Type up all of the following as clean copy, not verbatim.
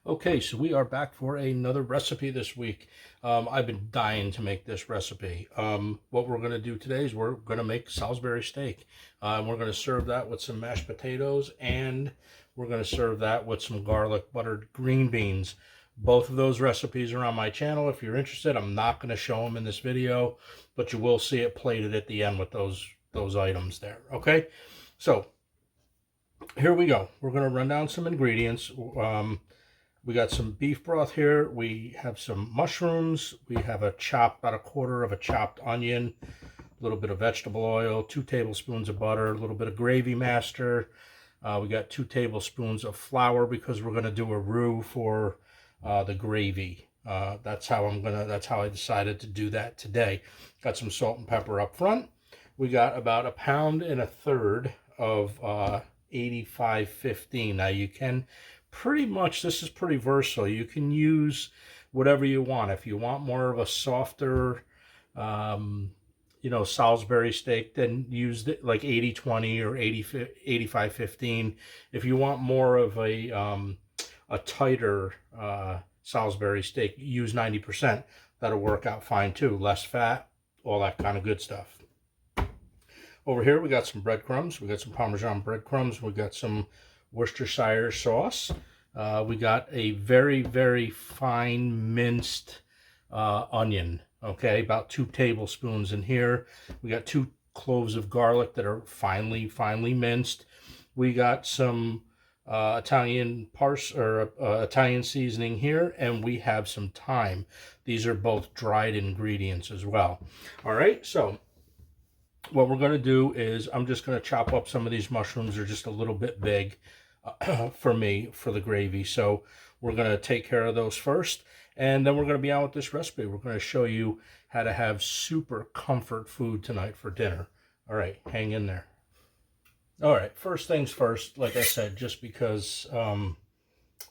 Okay, so we are back for another recipe this week. I've been dying to make this recipe. What we're going to do today is we're going to make Salisbury steak. We're going to serve that with some mashed potatoes, and we're going to serve that with some garlic buttered green beans. Both of those recipes are on my channel. If you're interested, I'm not going to show them in this video, but you will see it plated at the end with those items there. Okay, so here we go. We're going to run down some ingredients. We got some beef broth here. We have some mushrooms. We have about a quarter of a chopped onion, a little bit of vegetable oil, 2 tablespoons of butter, a little bit of gravy master. We got 2 tablespoons of flour because we're going to do a roux for the gravy. That's how I decided to do that today. Got some salt and pepper up front. We got about 1.25 pounds of 8515. Now you can pretty much, this is pretty versatile. You can use whatever you want. If you want more of a softer, Salisbury steak, then use like 80-20 or 85-15. If you want more of a tighter Salisbury steak, use 90%. That'll work out fine too. Less fat, all that kind of good stuff. Over here, we got some breadcrumbs. We got some Parmesan breadcrumbs. We got some Worcestershire sauce. We got a very, very fine minced onion. Okay, about 2 tablespoons in here. We got 2 cloves of garlic that are finely minced. We got some Italian Italian seasoning here, and we have some thyme. These are both dried ingredients as well. All right, so what we're going to do is I'm just going to chop up some of these mushrooms. They're just a little bit big for me for the gravy. So we're going to take care of those first, and then we're going to be on with this recipe. We're going to show you how to have super comfort food tonight for dinner. All right, hang in there. All right, first things first, like I said, just because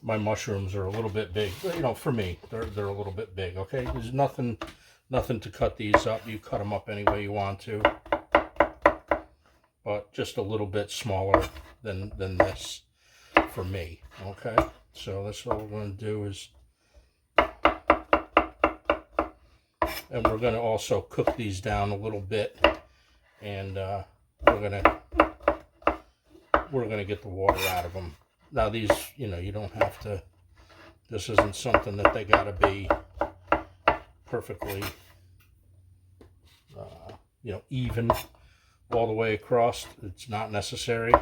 my mushrooms are a little bit big, for me, they're a little bit big, okay? There's nothing to cut these up. You cut them up any way you want to, but just a little bit smaller than this for me, okay? So that's what we're going to do is, and we're going to also cook these down a little bit, and we're going to get the water out of them. Now these, you don't have to, this isn't something that they got to be perfectly, even all the way across. It's not necessary.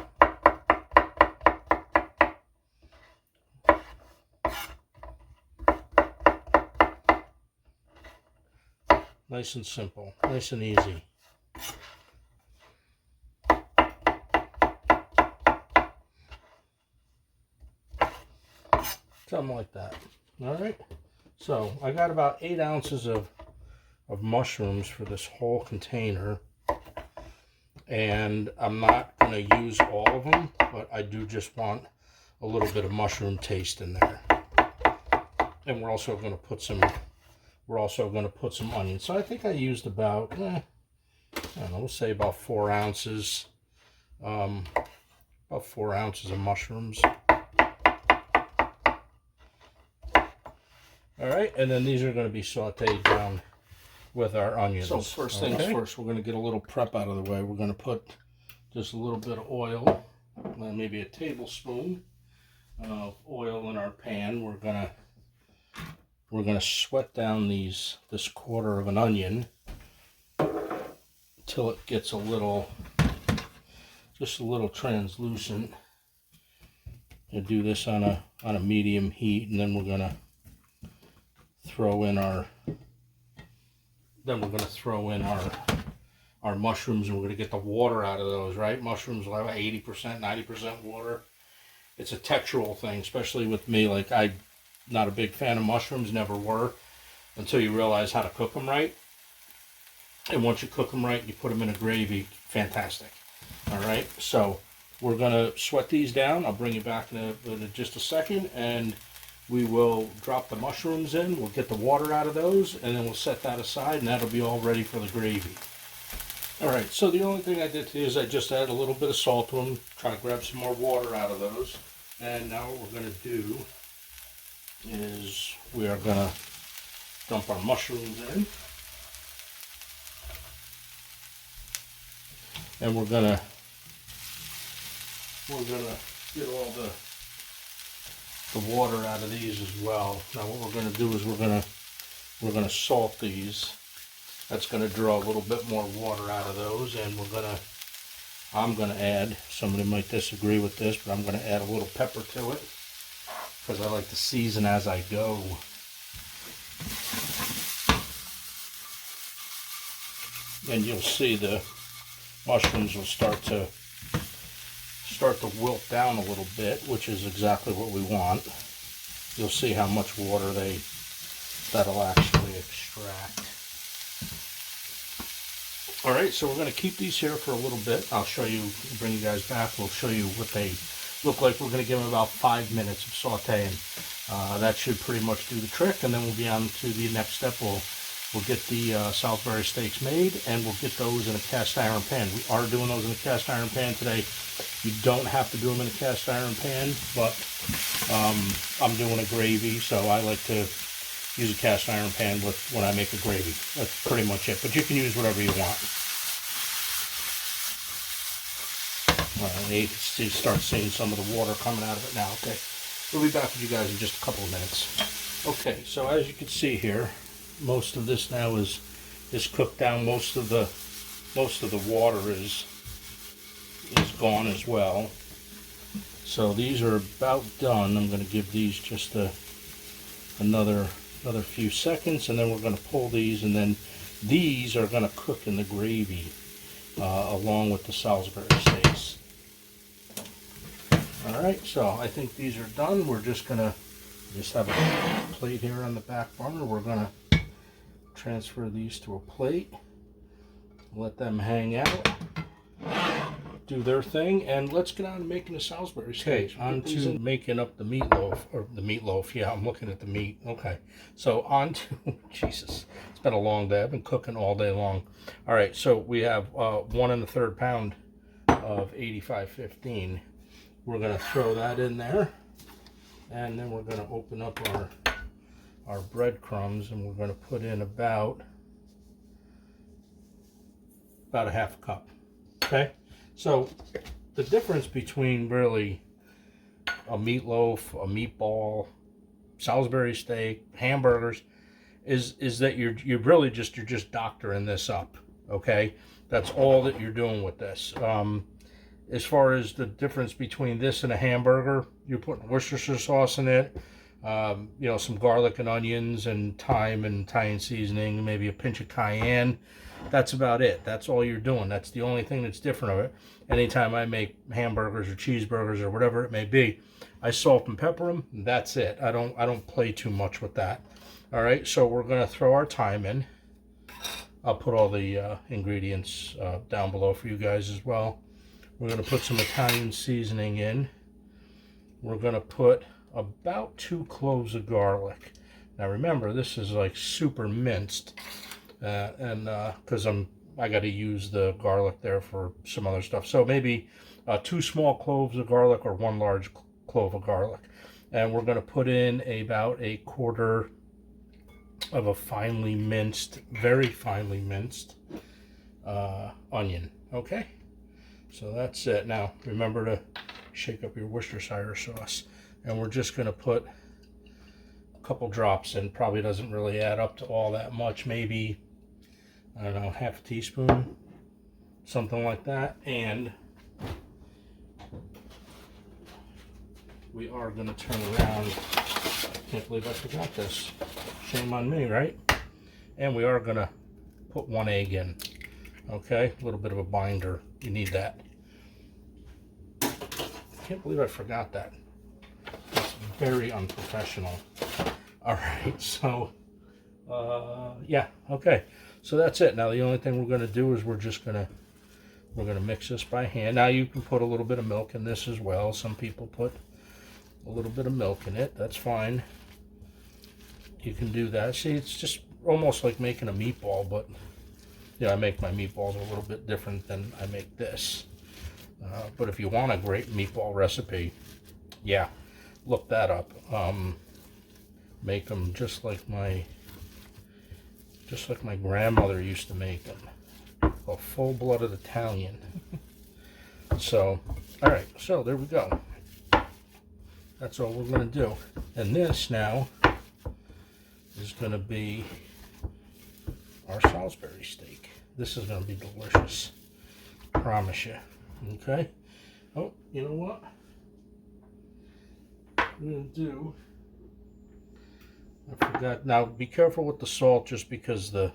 Nice and simple, nice and easy. Something like that. All right. So I got about 8 ounces of mushrooms for this whole container, and I'm not going to use all of them, but I do just want a little bit of mushroom taste in there. And we're also going to put some onions. So I think I used about I don't know, we'll say about 4 ounces, about 4 ounces of mushrooms. All right, and then these are going to be sauteed down with our onions. So first things first, we're going to get a little prep out of the way. We're going to put just a little bit of oil, maybe a tablespoon of oil in our pan. We're going to sweat down this quarter of an onion till it gets just a little translucent. We'll do this on a medium heat, and then we're going to throw in our mushrooms, and we're going to get the water out of those, right? Mushrooms will have 80%, 90% water. It's a textural thing, especially with me. Like, I'm not a big fan of mushrooms, never were, until you realize how to cook them right. And once you cook them right, you put them in a gravy, fantastic. All right, so we're going to sweat these down. I'll bring you back in just a second, and we will drop the mushrooms in. We'll get the water out of those, and then we'll set that aside, and that'll be all ready for the gravy. All right, so the only thing I did today is I just added a little bit of salt to them, try to grab some more water out of those. And now what we're going to do is we are gonna dump our mushrooms in. And we're gonna get all the water out of these as well. Now what we're gonna do is we're gonna salt these. That's gonna draw a little bit more water out of those, and I'm gonna add, somebody might disagree with this, but I'm gonna add a little pepper to it because I like to season as I go. And you'll see the mushrooms will start to wilt down a little bit, which is exactly what we want. You'll see how much water that'll actually extract. All right, so we're going to keep these here for a little bit. I'll show you, bring you guys back. We'll show you what they look like. We're going to give them about 5 minutes of sauteing. That should pretty much do the trick, and then we'll be on to the next step. We'll get the Salisbury steaks made, and we'll get those in a cast iron pan. We are doing those in a cast iron pan today. You don't have to do them in a cast iron pan, but I'm doing a gravy, so I like to use a cast iron pan when I make a gravy. That's pretty much it, but you can use whatever you want. You can start seeing some of the water coming out of it now. Okay, we'll be back with you guys in just a couple of minutes. Okay, so as you can see here, most of this now is cooked down. Most of the water is gone as well. So these are about done. I'm going to give these just another few seconds, and then we're going to pull these, and then these are going to cook in the gravy along with the Salisbury steaks. All right, so I think these are done. We're just going to have a plate here on the back burner. We're going to transfer these to a plate, let them hang out, do their thing, and let's get on to making the Salisbury steaks. Okay, on to making up the meatloaf, yeah, I'm looking at the meat. Okay, so on to, Jesus, it's been a long day. I've been cooking all day long. All right, so we have 1 1/3 pound of 85/15. We're going to throw that in there, and then we're going to open up our breadcrumbs, and we're going to put in about a half cup. Okay, so the difference between really a meatloaf, a meatball, Salisbury steak, hamburgers is that you're really just doctoring this up. Okay, that's all that you're doing with this. As far as the difference between this and a hamburger, you're putting Worcestershire sauce in it, you know, some garlic and onions and thyme and Italian seasoning, maybe a pinch of cayenne. That's about it. That's all you're doing. That's the only thing that's different of it. Anytime I make hamburgers or cheeseburgers or whatever it may be, I salt and pepper them. That's it. I don't play too much with that. All right, so we're going to throw our thyme in. I'll put all the ingredients down below for you guys as well. We're going to put some Italian seasoning in. We're going to put about 2 cloves of garlic. Now remember, this is like super minced, and because I got to use the garlic there for some other stuff. So maybe 2 small cloves of garlic or 1 large clove of garlic. And we're going to put in about 1/4 of a finely minced, very finely minced onion. Okay, so that's it. Now remember to shake up your Worcestershire sauce, and we're just going to put a couple drops in. Probably doesn't really add up to all that much, maybe, I don't know, half a teaspoon, something like that. And we are going to turn around. I can't believe I forgot this. Shame on me, right? And we are going to put 1 egg in. Okay, a little bit of a binder. You need that. I can't believe I forgot that. It's very unprofessional. All right, so yeah, okay. So that's it. Now the only thing we're going to do is we're going to mix this by hand. Now you can put a little bit of milk in this as well. Some people put a little bit of milk in it. That's fine. You can do that. See, it's just almost like making a meatball, but yeah, I make my meatballs a little bit different than I make this. But if you want a great meatball recipe, yeah, look that up. make them just like my grandmother used to make them. A full-blooded Italian. So, all right, so there we go. That's all we're going to do. And this now is going to be our Salisbury steak. This is going to be delicious. Promise you. Okay? Oh, you know what? I'm going to do... I forgot. Now, be careful with the salt just because the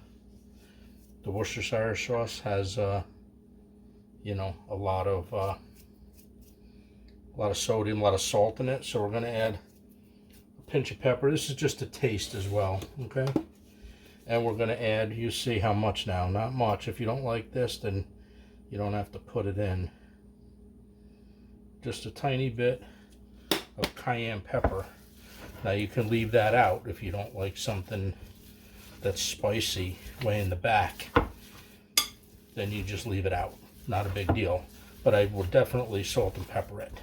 Worcestershire sauce has, you know, a lot of sodium, a lot of salt in it. So we're going to add a pinch of pepper. This is just a taste as well, okay? And we're going to add, you see how much now? Not much. If you don't like this, then you don't have to put it in. Just a tiny bit of cayenne pepper. Now you can leave that out if you don't like something that's spicy way in the back. Then you just leave it out. Not a big deal. But I will definitely salt and pepper it.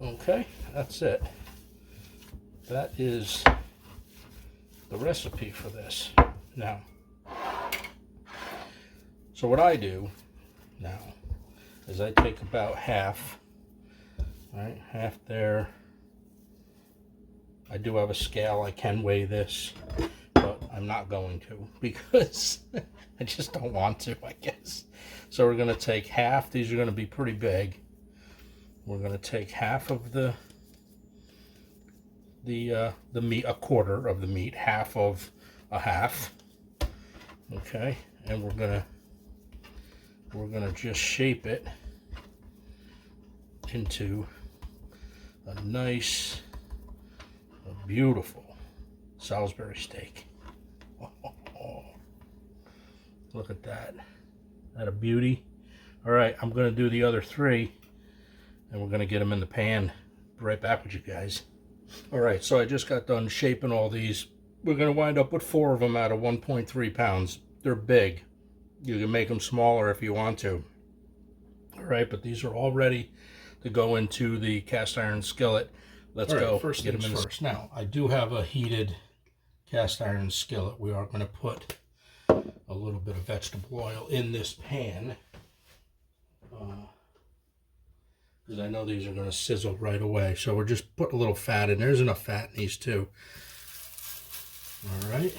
Okay, that's it. That is the recipe for this. Now, so what I do now is I take about half, right, half there. I do have a scale. I can weigh this, but I'm not going to because I just don't want to, I guess. So we're going to take half. These are going to be pretty big. We're going to take half of the meat, a quarter of the meat, half of a half. Okay, and we're gonna just shape it into a nice, a beautiful Salisbury steak. Oh, look at that. That a beauty? All right, I'm gonna do the other three, and we're gonna get them in the pan. Be right back with you guys. All right, so I just got done shaping all these. We're gonna wind up with 4 of them out of 1.3 pounds. They're big. You can make them smaller if you want to. All right, but these are all ready to go into the cast iron skillet. Let's go. First get them in first. Now, I do have a heated cast iron skillet. We are going to put a little bit of vegetable oil in this pan because I know these are going to sizzle right away. So we're just putting a little fat in. There's enough fat in these too. All right.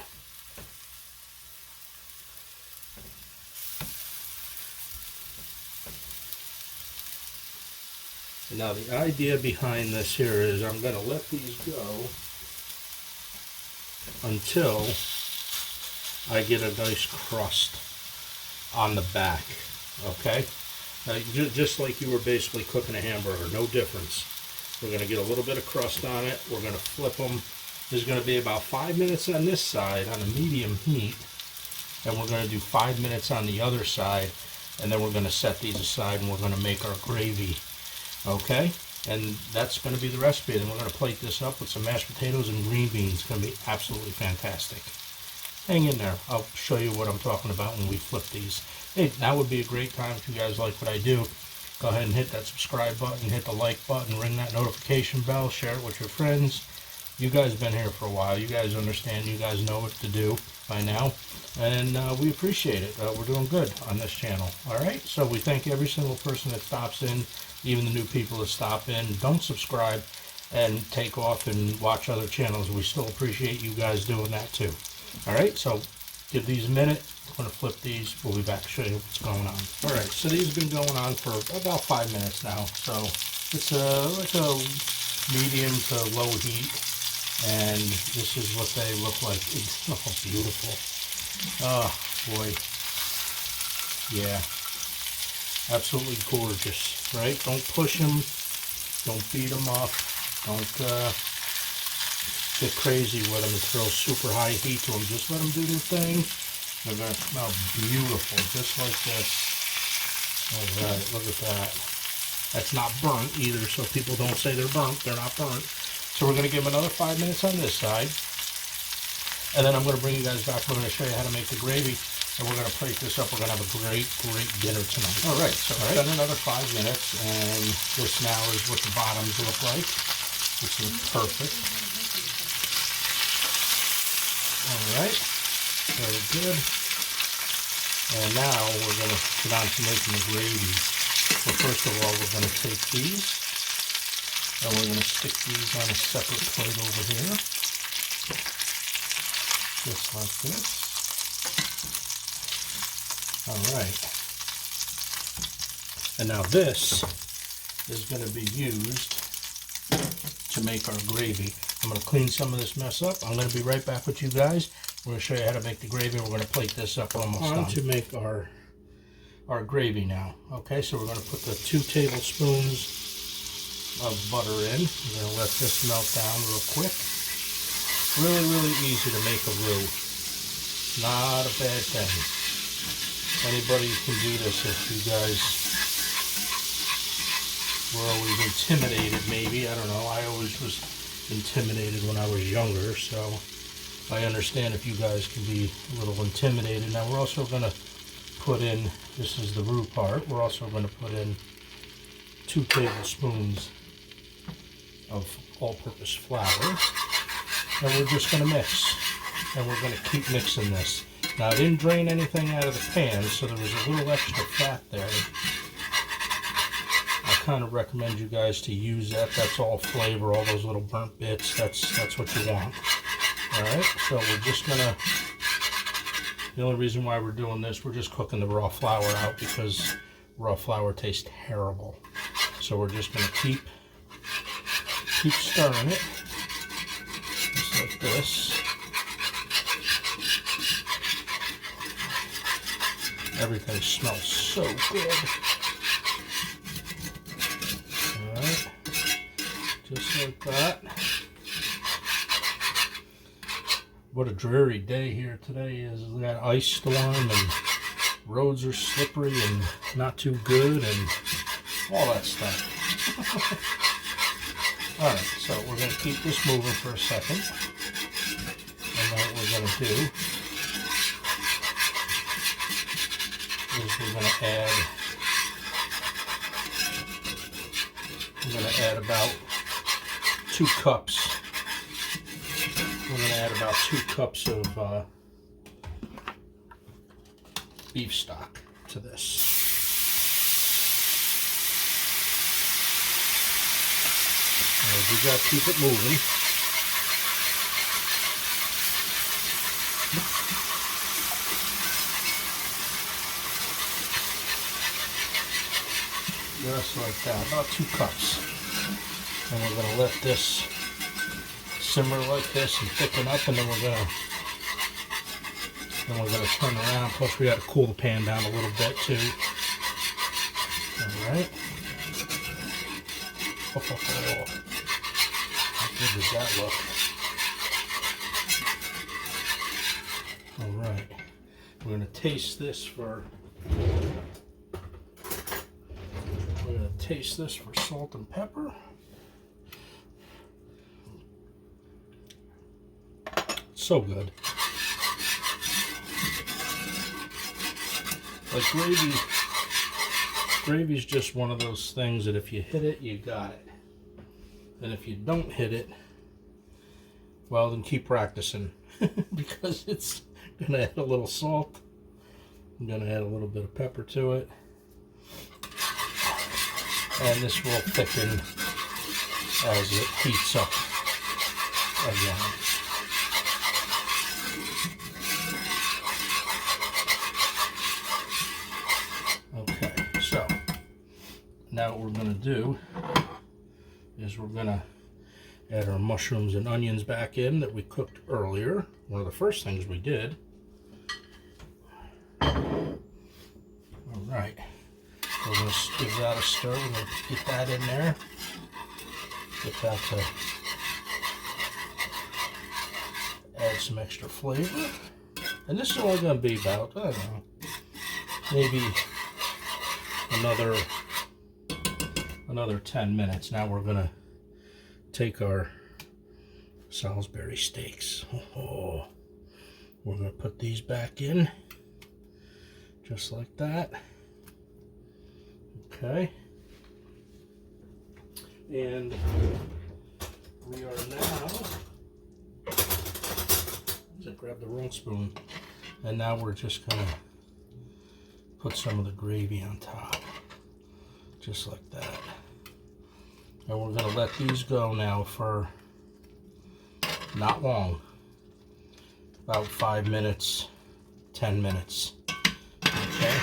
Now the idea behind this here is I'm going to let these go until I get a nice crust on the back, okay? Just like you were basically cooking a hamburger, no difference. We're going to get a little bit of crust on it. We're going to flip them. There's going to be about 5 minutes on this side on a medium heat, and we're going to do 5 minutes on the other side, and then we're going to set these aside and we're going to make our gravy. Okay, and that's going to be the recipe. Then we're going to plate this up with some mashed potatoes and green beans. It's going to be absolutely fantastic. Hang in there. I'll show you what I'm talking about when we flip these. Hey, that would be a great time if you guys like what I do. Go ahead and hit that subscribe button, hit the like button, ring that notification bell, share it with your friends. You guys have been here for a while. You guys understand. You guys know what to do by now. And we appreciate it. We're doing good on this channel. All right, so we thank every single person that stops in. Even the new people that stop in, don't subscribe and take off and watch other channels. We still appreciate you guys doing that too. All right, so give these a minute. I'm going to flip these. We'll be back to show you what's going on. All right, so these have been going on for about 5 minutes now. So it's like a medium to low heat, and this is what they look like. It's oh, beautiful. Oh boy, yeah. Absolutely gorgeous, right? Don't push them. Don't beat them up. Don't get crazy with them and throw super high heat to them. Just let them do their thing. They're going to smell beautiful, just like this. All right, look at that. That's not burnt either, so people don't say they're burnt. They're not burnt. So we're going to give them another 5 minutes on this side. And then I'm going to bring you guys back. We're going to show you how to make the gravy. And we're going to plate this up. We're going to have a great, great dinner tonight. All right, so I've done another 5 minutes, and this now is what the bottoms look like. This is perfect. All right, very good. And now we're going to get on to making the gravy. So first of all, we're going to take these and we're going to stick these on a separate plate over here. Just like this. All right. And now this is going to be used to make our gravy. I'm going to clean some of this mess up. I'm going to be right back with you guys. We're going to show you how to make the gravy. We're going to plate this up almost done. To make our gravy now. Okay, so we're going to put the 2 tablespoons of butter in. We're going to let this melt down real quick. Really, really easy to make a roux. Not a bad thing. Anybody can do this if you guys were always intimidated, maybe. I don't know. I always was intimidated when I was younger, so I understand if you guys can be a little intimidated. Now we're also going to put in, this is the roux part, we're also going to put in 2 tablespoons of all-purpose flour, and we're just going to mix, and we're going to keep mixing this. Now I didn't drain anything out of the pan, so there was a little extra fat there. I kind of recommend you guys to use that. That's all flavor, all those little burnt bits, that's what you want. Alright, so we're just going to, the only reason why we're doing this, we're just cooking the raw flour out because raw flour tastes terrible. So we're just going to keep stirring it, just like this. Everything smells so good. Alright, just like that. What a dreary day here today is. We got ice storm and roads are slippery and not too good and all that stuff. Alright, so we're going to keep this moving for a second. And then what we're going to do is we're going to add about 2 cups. We're going to add about 2 cups of beef stock to this. We got to keep it moving. Just like that, about 2 cups. And we're going to let this simmer like this and thicken up, and then we're gonna turn around. Plus we got to cool the pan down a little bit too. All right. How good does that look? All right. We're gonna taste this for. We're gonna taste this for salt and pepper. So good. Like gravy's just one of those things that if you hit it, you got it. And if you don't hit it, well, then keep practicing because it's gonna add a little salt. I'm gonna add a little bit of pepper to it, and this will thicken as it heats up again. Now what we're going to do is we're going to add our mushrooms and onions back in that we cooked earlier. One of the first things we did. Alright, we're going to give that a stir. We're going to get that in there. Get that to add some extra flavor. And this is only going to be about, I don't know, maybe another 10 minutes. Now we're gonna take our Salisbury steaks. We're gonna put these back in just like that. Okay, and we are now, is it grabbed the wrong spoon. And now we're just gonna put some of the gravy on top, just like that. And we're gonna let these go now for not long, about 5 minutes, 10 minutes, okay?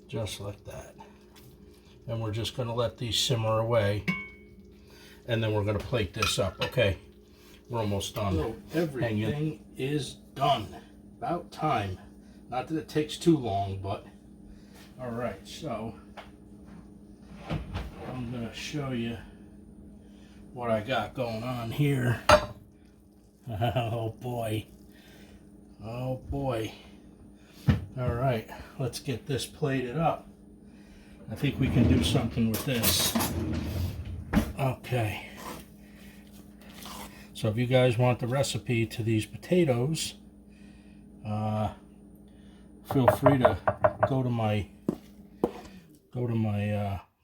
Just like that. And we're just gonna let these simmer away, and then we're gonna plate this up, okay? We're almost done. So everything is done. About time. Not that it takes too long, but all right, so I'm gonna show you what I got going on here. Oh boy. Oh boy. All right, let's get this plated up. I think we can do something with this. Okay. So if you guys want the recipe to these potatoes, feel free to go to my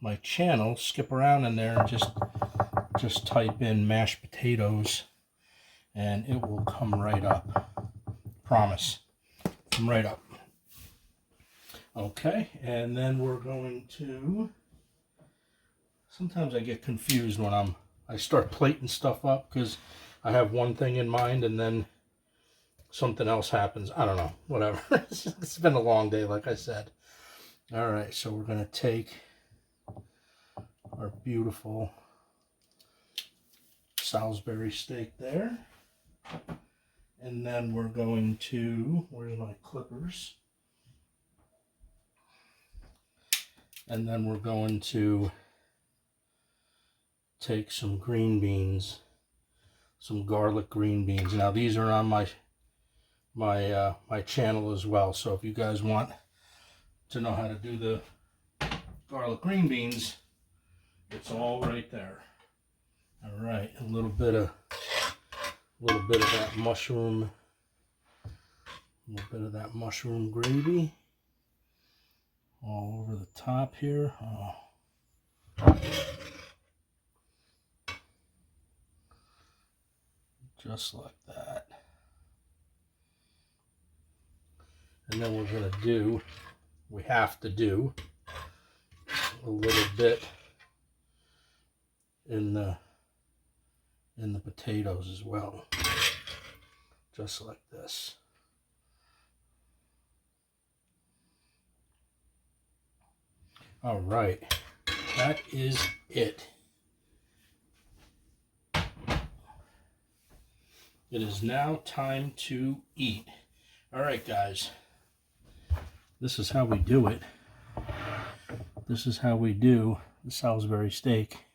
my channel, skip around in there, and just type in mashed potatoes, and it will come right up. Promise, come right up. Okay, and then we're going to. Sometimes I get confused when I start plating stuff up because I have one thing in mind and then something else happens. I don't know, whatever. It's been a long day, like I said. All right, so we're going to take our beautiful Salisbury steak there. And then we're going to, where's my clippers? And then we're going to take some green beans, some garlic green beans. Now these are on my channel as well, so if you guys want to know how to do the garlic green beans, it's all right there. All right, a little bit of that mushroom, gravy all over the top here. Oh. Just like that. And then we're going to do, we have to do a little bit in the potatoes as well. Just like this. All right. That is it. It is now time to eat. All right, guys. This is how we do it. This is how we do the Salisbury steak.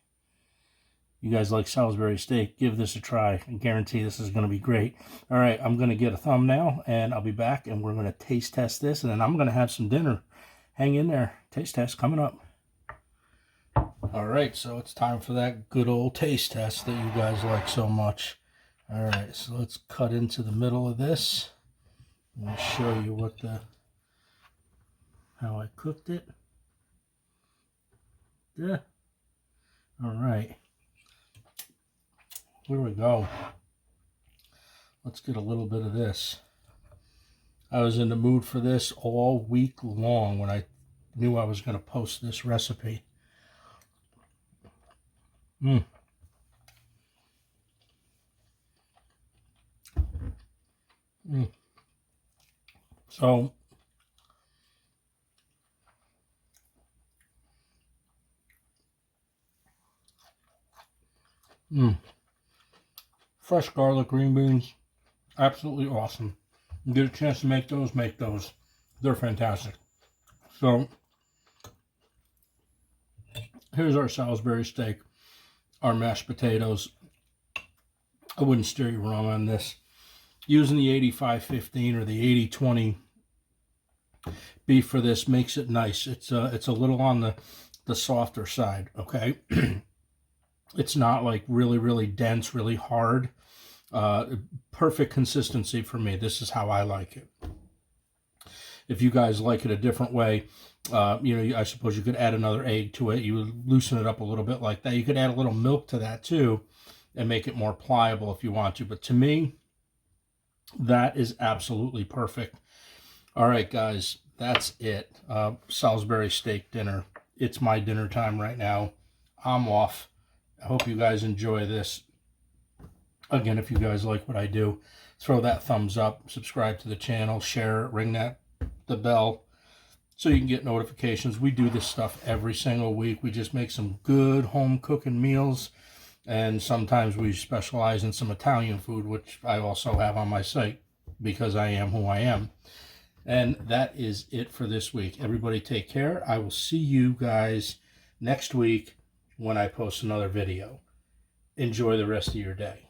You guys like Salisbury steak, give this a try. I guarantee this is going to be great. All right, I'm going to get a thumbnail, and I'll be back, and we're going to taste test this, and then I'm going to have some dinner. Hang in there. Taste test coming up. All right, so it's time for that good old taste test that you guys like so much. All right, so let's cut into the middle of this. I'll show you how I cooked it. Yeah. All right. Here we go. Let's get a little bit of this. I was in the mood for this all week long when I knew I was going to post this recipe. So, fresh garlic green beans, absolutely awesome. You get a chance to make those. They're fantastic. So, here's our Salisbury steak, our mashed potatoes. I wouldn't steer you wrong on this. Using the 85-15 or the 80-20 beef for this makes it nice. It's a little on the softer side, okay? It's not like really dense, really hard. Perfect consistency for me. This is how I like it. If you guys like it a different way, I suppose you could add another egg to it. You would loosen it up a little bit like that. You could add a little milk to that too and make it more pliable if you want to. But to me, That is absolutely perfect. All right, guys, that's it. Salisbury steak dinner. It's my dinner time right now. I'm off. I hope you guys enjoy this. Again, if you guys like what I do, throw that thumbs up, subscribe to the channel, share it, ring the bell so you can get notifications. We do this stuff every single week. We just make some good home cooking meals, and sometimes we specialize in some Italian food, which I also have on my site because I am who I am. And that is it for this week. Everybody take care. I will see you guys next week when I post another video. Enjoy the rest of your day.